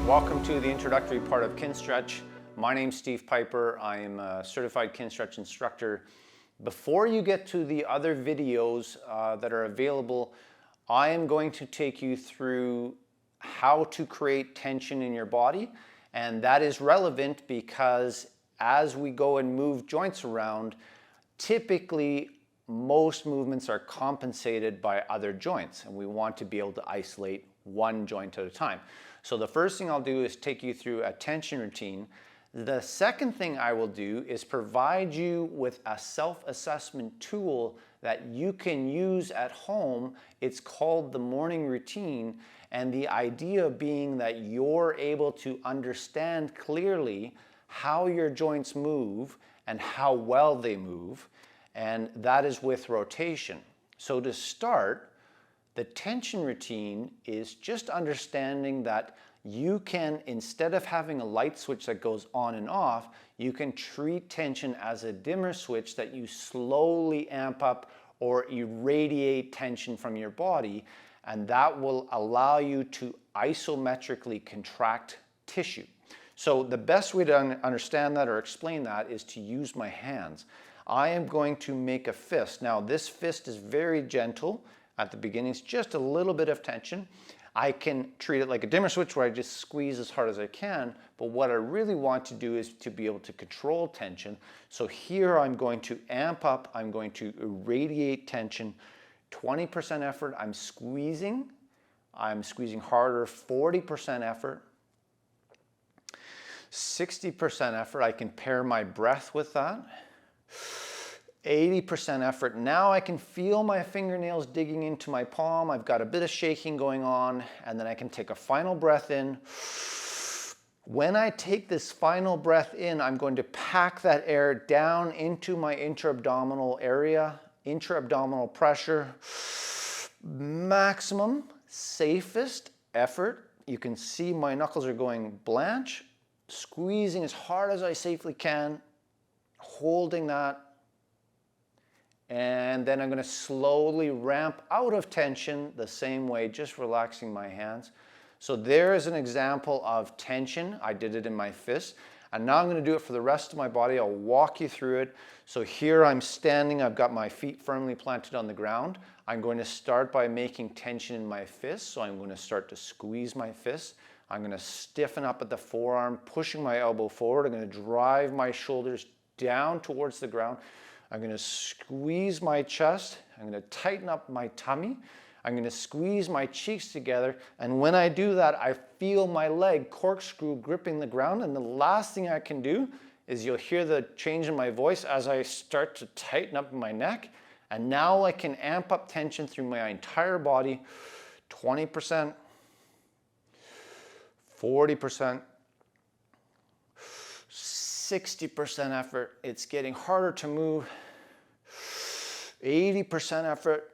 Welcome to the introductory part of Kinstretch. My name's Steve Piper. I am a certified Kinstretch instructor. Before you get to the other videos that are available, I am going to take you through how to create tension in your body. And that is relevant because as we go and move joints around, typically most movements are compensated by other joints, and we want to be able to isolate one joint at a time. So the first thing I'll do is take you through a tension routine. The second thing I will do is provide you with a self-assessment tool that you can use at home. It's called the morning routine, and the idea being that you're able to understand clearly how your joints move and how well they move, and that is with rotation. So to start, the tension routine is just understanding that you can, instead of having a light switch that goes on and off, you can treat tension as a dimmer switch that you slowly amp up or irradiate tension from your body, and that will allow you to isometrically contract tissue. So the best way to understand that or explain that is to use my hands. I am going to make a fist. Now this fist is very gentle. At the beginning, it's just a little bit of tension. I can treat it like a dimmer switch where I just squeeze as hard as I can, but what I really want to do is to be able to control tension. So here I'm going to amp up, I'm going to irradiate tension, 20% effort, I'm squeezing harder, 40% effort, 60% effort, I can pair my breath with that. 80% effort. Now I can feel my fingernails digging into my palm. I've got a bit of shaking going on, and then I can take a final breath in. When I take this final breath in, I'm going to pack that air down into my intra-abdominal area, intra-abdominal pressure, maximum, safest effort. You can see my knuckles are going blanch, squeezing as hard as I safely can, holding that. And then I'm going to slowly ramp out of tension the same way, just relaxing my hands. So there is an example of tension. I did it in my fist. And now I'm going to do it for the rest of my body. I'll walk you through it. So here I'm standing. I've got my feet firmly planted on the ground. I'm going to start by making tension in my fist. So I'm going to start to squeeze my fist. I'm going to stiffen up at the forearm, pushing my elbow forward. I'm going to drive my shoulders down towards the ground. I'm going to squeeze my chest, I'm going to tighten up my tummy, I'm going to squeeze my cheeks together, and when I do that, I feel my leg corkscrew gripping the ground, and the last thing I can do is you'll hear the change in my voice as I start to tighten up my neck, and now I can amp up tension through my entire body, 20%, 40%, 60% effort. It's getting harder to move. 80% effort.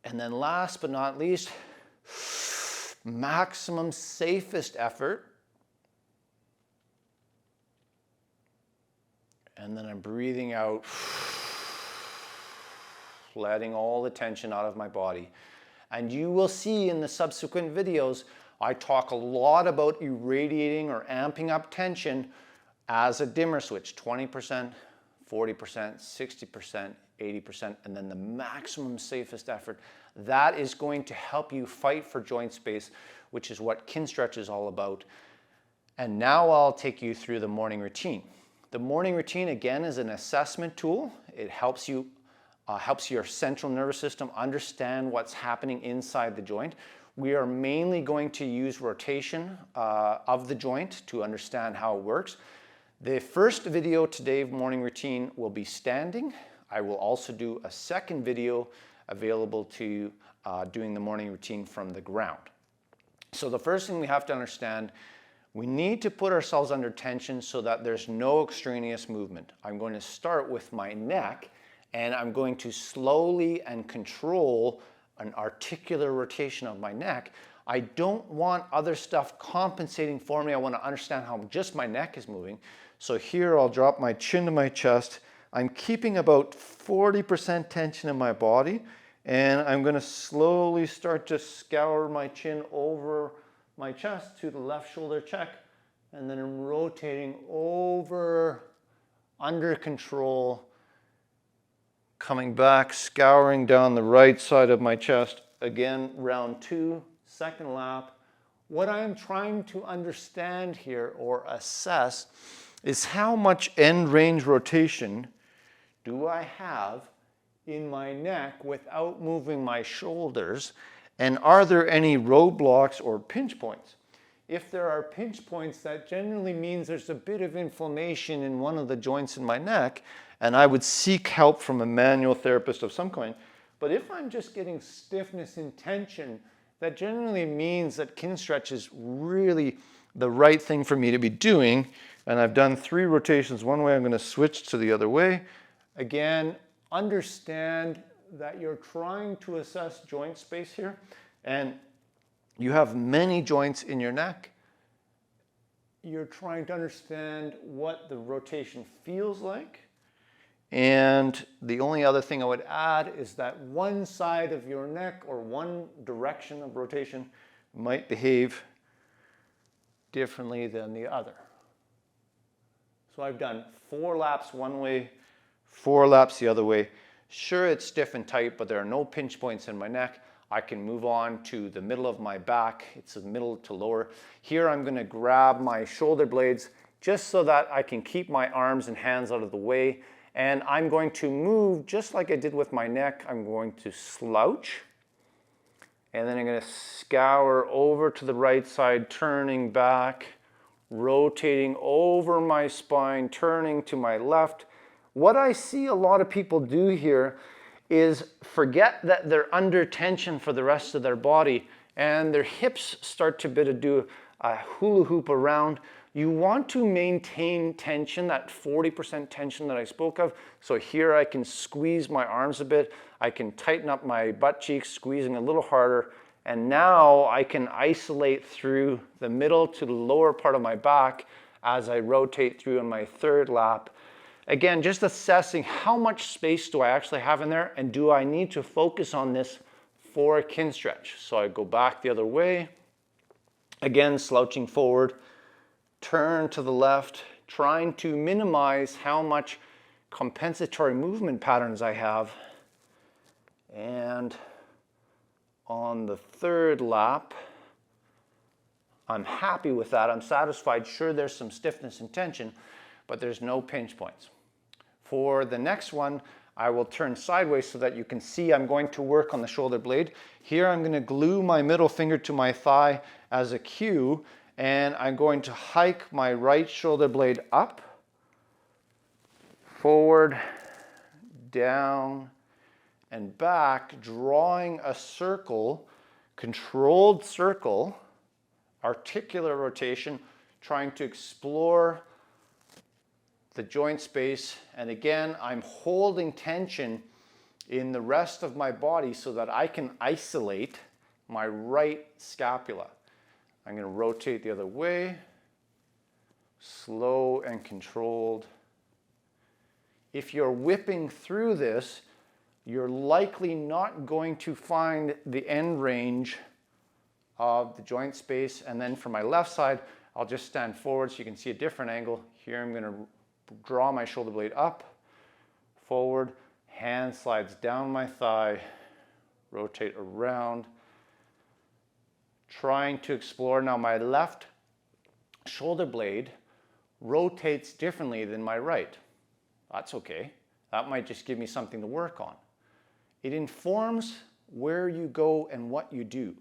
And then last but not least, maximum safest effort. And then I'm breathing out, letting all the tension out of my body. And you will see in the subsequent videos, I talk a lot about irradiating or amping up tension as a dimmer switch, 20%, 40%, 60%, 80%, and then the maximum safest effort. That is going to help you fight for joint space, which is what Kinstretch is all about. And now I'll take you through the morning routine. The morning routine, again, is an assessment tool. It helps you, helps your central nervous system understand what's happening inside the joint. We are mainly going to use rotation of the joint to understand how it works. The first video today, morning routine, will be standing. I will also do a second video available to doing the morning routine from the ground. So the first thing we have to understand, we need to put ourselves under tension so that there's no extraneous movement. I'm going to start with my neck, and I'm going to slowly and control an articular rotation of my neck. I don't want other stuff compensating for me. I want to understand how just my neck is moving. So here I'll drop my chin to my chest. I'm keeping about 40% tension in my body, and I'm going to slowly start to scour my chin over my chest to the left shoulder check, and then I'm rotating over, under control, coming back, scouring down the right side of my chest. Again, round 2, second lap. What I'm trying to understand here or assess is how much end range rotation do I have in my neck without moving my shoulders, and are there any roadblocks or pinch points? If there are pinch points, that generally means there's a bit of inflammation in one of the joints in my neck, and I would seek help from a manual therapist of some kind. But if I'm just getting stiffness and tension, that generally means that Kinstretch is really the right thing for me to be doing. And I've done 3 rotations one way. I'm going to switch to the other way. Again, understand that you're trying to assess joint space here, and you have many joints in your neck. You're trying to understand what the rotation feels like. And the only other thing I would add is that one side of your neck or one direction of rotation might behave differently than the other. So I've done 4 laps one way, 4 laps the other way. Sure, it's stiff and tight, but there are no pinch points in my neck. I can move on to the middle of my back. It's the middle to lower. Here I'm going to grab my shoulder blades just so that I can keep my arms and hands out of the way. And I'm going to move just like I did with my neck. I'm going to slouch. And then I'm going to scour over to the right side, turning back, rotating over my spine, turning to my left. What I see a lot of people do here is forget that they're under tension for the rest of their body, and their hips start to do a hula hoop around. You want to maintain tension, that 40% tension that I spoke of. So here I can squeeze my arms a bit. I can tighten up my butt cheeks, squeezing a little harder. And now I can isolate through the middle to the lower part of my back as I rotate through in my 3rd lap. Again, just assessing how much space do I actually have in there, and do I need to focus on this for a Kinstretch? So I go back the other way, again slouching forward, turn to the left, trying to minimize how much compensatory movement patterns I have. And on the 3rd lap, I'm happy with that. I'm satisfied. Sure, there's some stiffness and tension, but there's no pinch points. For the next one, I will turn sideways so that you can see I'm going to work on the shoulder blade. Here I'm going to glue my middle finger to my thigh as a cue, and I'm going to hike my right shoulder blade up, forward, down, and back, drawing a circle, controlled circle, articular rotation, trying to explore the joint space. And again, I'm holding tension in the rest of my body so that I can isolate my right scapula. I'm going to rotate the other way, slow and controlled. If you're whipping through this, you're likely not going to find the end range of the joint space. And then for my left side, I'll just stand forward so you can see a different angle. Here I'm going to draw my shoulder blade up, forward, hand slides down my thigh, rotate around, trying to explore. Now my left shoulder blade rotates differently than my right. That's okay. That might just give me something to work on. It informs where you go and what you do.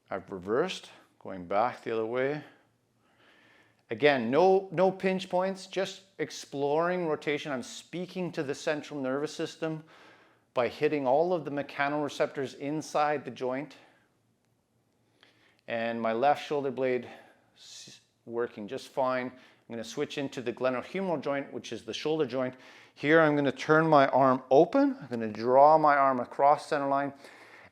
I've reversed, going back the other way. Again, no pinch points, just exploring rotation. I'm speaking to the central nervous system by hitting all of the mechanoreceptors inside the joint. And my left shoulder blade working just fine. I'm going to switch into the glenohumeral joint, which is the shoulder joint. Here I'm going to turn my arm open. I'm going to draw my arm across center line.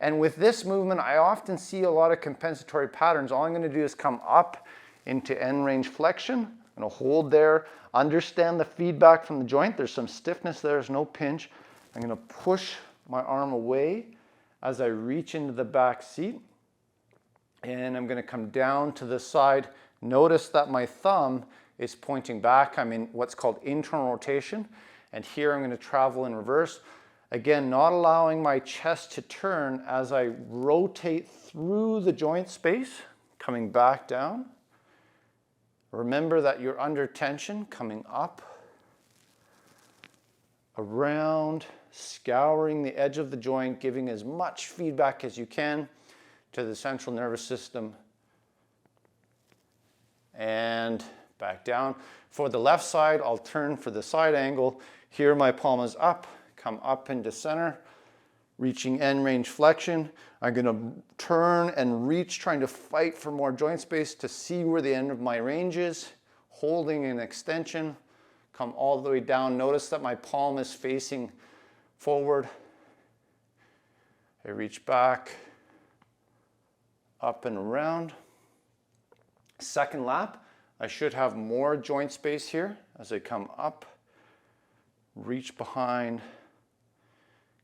And with this movement, I often see a lot of compensatory patterns. All I'm going to do is come up into end range flexion. I'm going to hold there, understand the feedback from the joint. There's some stiffness there, there's no pinch. I'm going to push my arm away as I reach into the back seat. And I'm going to come down to the side. Notice that my thumb is pointing back. I'm in what's called internal rotation. And here I'm going to travel in reverse. Again, not allowing my chest to turn as I rotate through the joint space, coming back down. Remember that you're under tension, coming up, around, scouring the edge of the joint, giving as much feedback as you can to the central nervous system. And back down. For the left side, I'll turn for the side angle. Here my palm is up, come up into center, reaching end range flexion. I'm going to turn and reach, trying to fight for more joint space to see where the end of my range is, holding an extension, come all the way down. Notice that my palm is facing forward. I reach back, up and around. Second lap, I should have more joint space here as I come up, reach behind,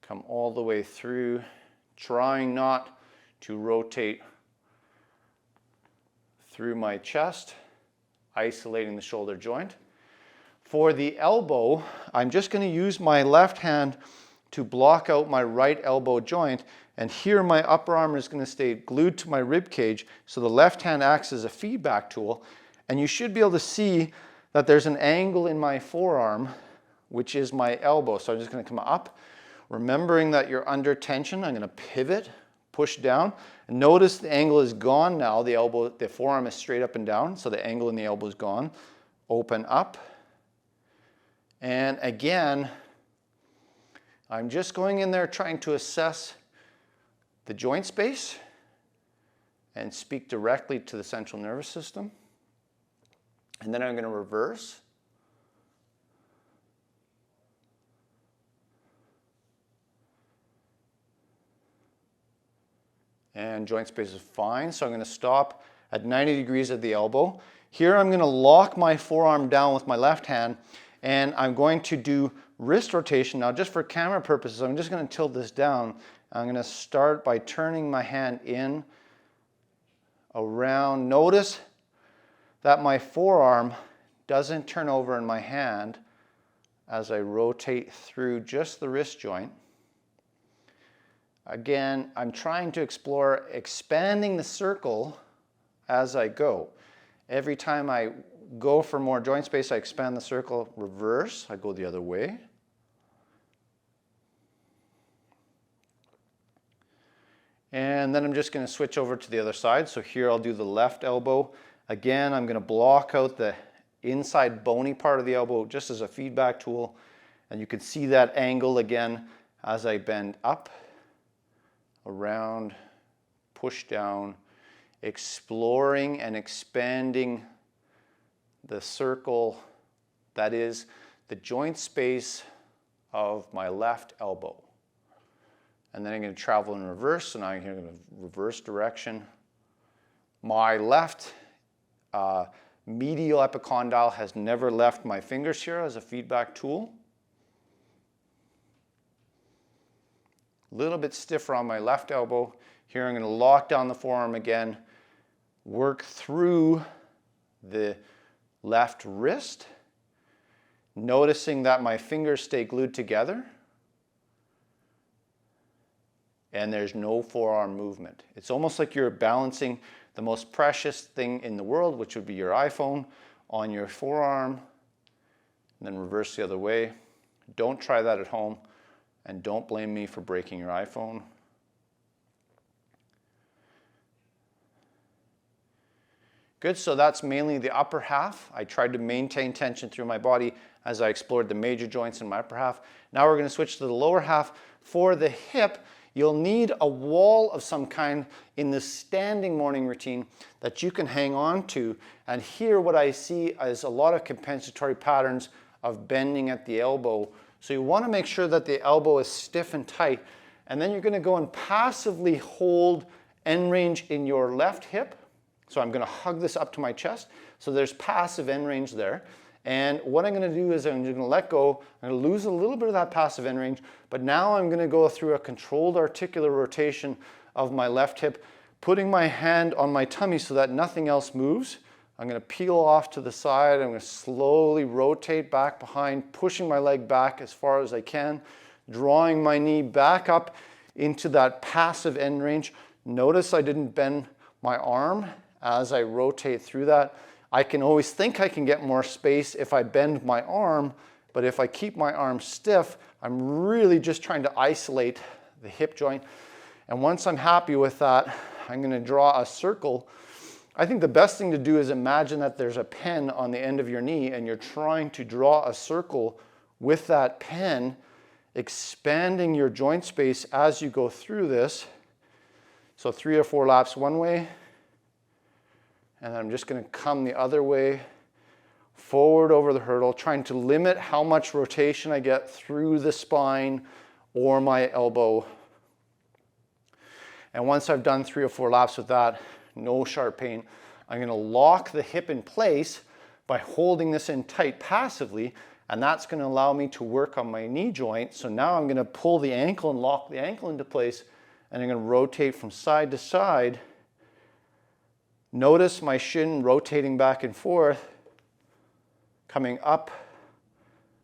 come all the way through, trying not to rotate through my chest, isolating the shoulder joint. For the elbow, I'm just going to use my left hand to block out my right elbow joint, and here my upper arm is going to stay glued to my rib cage, so the left hand acts as a feedback tool, and you should be able to see that there's an angle in my forearm, which is my elbow. So I'm just going to come up, remembering that you're under tension. I'm going to pivot, push down, and notice the angle is gone now. The forearm is straight up and down, so the angle in the elbow is gone. Open up, and again, I'm just going in there trying to assess the joint space and speak directly to the central nervous system. And then I'm going to reverse. And joint space is fine, so I'm going to stop at 90 degrees at the elbow. Here I'm going to lock my forearm down with my left hand, and I'm going to do wrist rotation. Now, just for camera purposes, I'm just going to tilt this down. I'm going to start by turning my hand in, around. Notice that my forearm doesn't turn over in my hand as I rotate through just the wrist joint. Again, I'm trying to explore expanding the circle as I go. Every time I go for more joint space, I expand the circle. Reverse, I go the other way. And then I'm just going to switch over to the other side. So here I'll do the left elbow. Again, I'm going to block out the inside bony part of the elbow just as a feedback tool. And you can see that angle again as I bend up, around, push down, exploring and expanding the circle that is the joint space of my left elbow. And then I'm going to travel in reverse, so now I'm going to reverse direction. My left medial epicondyle has never left my fingers here as a feedback tool. A little bit stiffer on my left elbow. Here I'm going to lock down the forearm again, work through the left wrist, noticing that my fingers stay glued together and there's no forearm movement. It's almost like you're balancing the most precious thing in the world, which would be your iPhone, on your forearm, and then reverse the other way. Don't try that at home, and don't blame me for breaking your iPhone. Good, so that's mainly the upper half. I tried to maintain tension through my body as I explored the major joints in my upper half. Now we're going to switch to the lower half. For the hip, you'll need a wall of some kind in the standing morning routine that you can hang on to. And here what I see is a lot of compensatory patterns of bending at the elbow. So you want to make sure that the elbow is stiff and tight. And then you're going to go and passively hold end range in your left hip. So I'm going to hug this up to my chest. So there's passive end range there. And what I'm going to do is I'm going to let go. I'm going to lose a little bit of that passive end range. But now I'm going to go through a controlled articular rotation of my left hip, putting my hand on my tummy so that nothing else moves. I'm going to peel off to the side. I'm going to slowly rotate back behind, pushing my leg back as far as I can, drawing my knee back up into that passive end range. Notice I didn't bend my arm as I rotate through that. I can always think I can get more space if I bend my arm, but if I keep my arm stiff, I'm really just trying to isolate the hip joint. And once I'm happy with that, I'm going to draw a circle. I think the best thing to do is imagine that there's a pen on the end of your knee and you're trying to draw a circle with that pen, expanding your joint space as you go through this. So 3 or 4 laps one way, and I'm just going to come the other way, forward over the hurdle, trying to limit how much rotation I get through the spine or my elbow. And once I've done 3 or 4 laps with that, no sharp pain, I'm going to lock the hip in place by holding this in tight passively, and that's going to allow me to work on my knee joint. So now I'm going to pull the ankle and lock the ankle into place, and I'm going to rotate from side to side. Notice my shin rotating back and forth, coming up,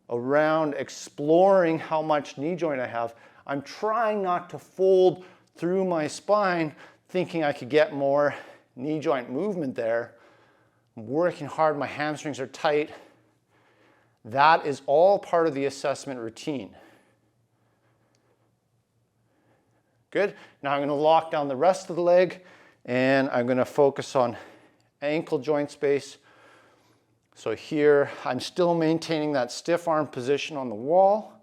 around, exploring how much knee joint I have. I'm trying not to fold through my spine, thinking I could get more knee joint movement there. I'm working hard, my hamstrings are tight. That is all part of the assessment routine. Good. Now I'm going to lock down the rest of the leg, and I'm going to focus on ankle joint space. So here, I'm still maintaining that stiff arm position on the wall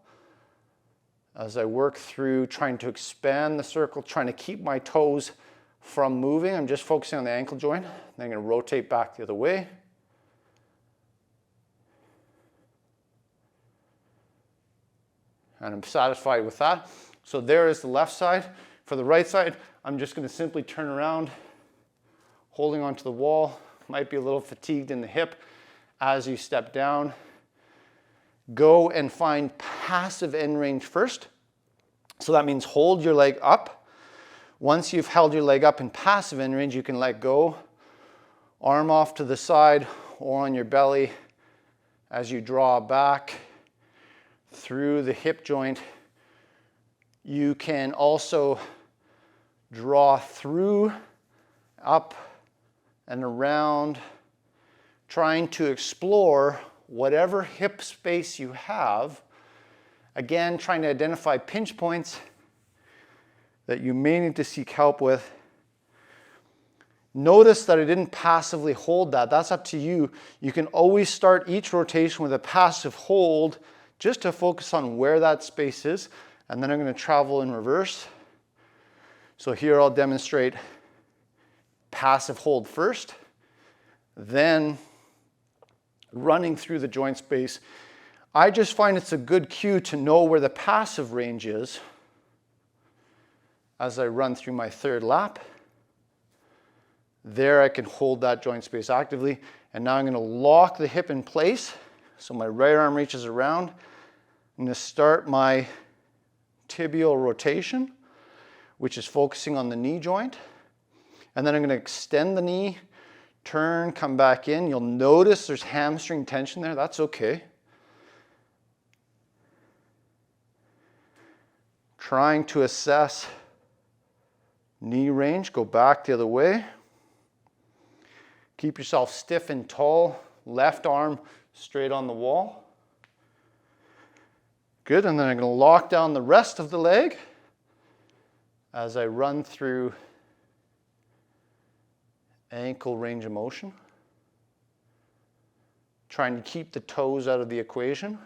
as I work through trying to expand the circle, trying to keep my toes from moving. I'm just focusing on the ankle joint. Then I'm going to rotate back the other way. And I'm satisfied with that. So there is the left side. For the right side, I'm just going to simply turn around, holding onto the wall. Might be a little fatigued in the hip as you step down. Go and find passive end range first. So that means hold your leg up. Once you've held your leg up in passive end range, you can let go. Arm off to the side or on your belly as you draw back through the hip joint. You can also draw through, up and around, trying to explore whatever hip space you have. Again, trying to identify pinch points that you may need to seek help with. Notice that I didn't passively hold that. That's up to you. You can always start each rotation with a passive hold just to focus on where that space is. And then I'm going to travel in reverse. So here I'll demonstrate passive hold first, then running through the joint space. I just find it's a good cue to know where the passive range is as I run through my third lap. There I can hold that joint space actively. And now I'm going to lock the hip in place. So my right arm reaches around. I'm going to start my tibial rotation, which is focusing on the knee joint. And then I'm going to extend the knee, turn, come back in. You'll notice there's hamstring tension there. That's okay. Trying to assess knee range. Go back the other way. Keep yourself stiff and tall. Left arm straight on the wall. Good, and then I'm going to lock down the rest of the leg as I run through ankle range of motion. Trying to keep the toes out of the equation.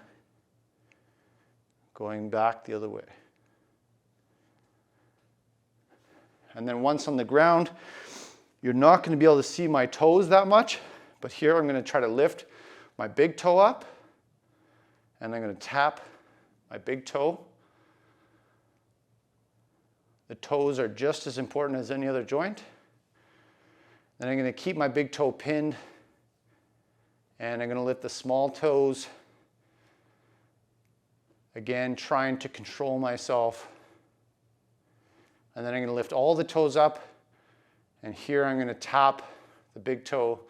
Going back the other way. And then once on the ground, you're not going to be able to see my toes that much, but here I'm going to try to lift my big toe up, and I'm going to tap my big toe. The toes are just as important as any other joint. Then I'm going to keep my big toe pinned, and I'm going to lift the small toes. Again, trying to control myself. And then I'm going to lift all the toes up And here I'm going to tap the big toe.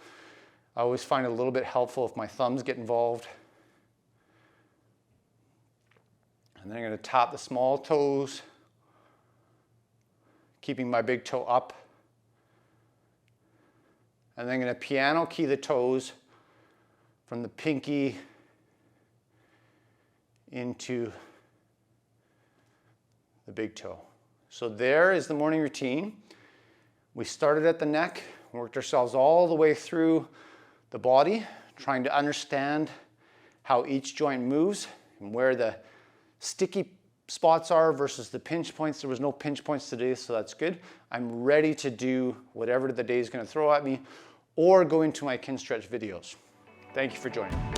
I always find it a little bit helpful if my thumbs get involved. And then I'm going to tap the small toes, keeping my big toe up. And then I'm going to piano key the toes from the pinky into the big toe. So there is the morning routine. We started at the neck, worked ourselves all the way through the body, trying to understand how each joint moves and where the sticky spots are versus the pinch points. There was no pinch points today, so that's good. I'm ready to do whatever the day is going to throw at me or go into my Kinstretch videos. Thank you for joining.